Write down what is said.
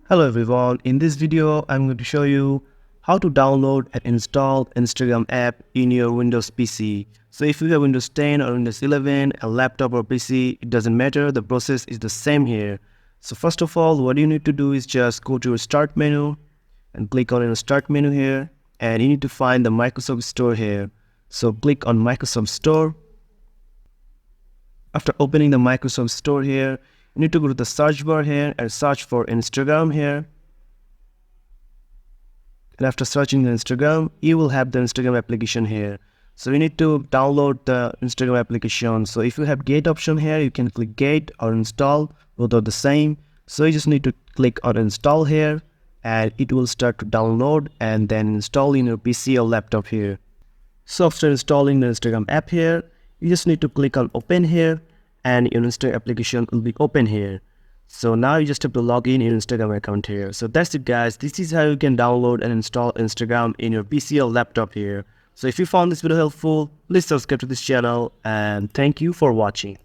Hello everyone, in this video I'm going to show you how to download and install Instagram app in your Windows PC. So if you have Windows 10 or Windows 11, a laptop or PC, it doesn't matter, the process is the same here. So first of all, what you need to do is just go to your start menu and click on your start menu here, and you need to find the Microsoft Store here. So click on Microsoft Store. After opening the Microsoft Store here, you need to go to the search bar here and search for Instagram here. And after searching the Instagram, you will have the Instagram application here. So you need to download the Instagram application. So if you have Get option here, you can click Get or Install, both are the same. So you just need to click on Install here, and it will start to download and then install in your PC or laptop here. So after installing the Instagram app here, you just need to click on Open here, and your Instagram application will be open here. So now you just have to log in your Instagram account here. So that's it guys, this is how you can download and install Instagram in your PC or laptop here. So if you found this video helpful, please subscribe to this channel, and thank you for watching.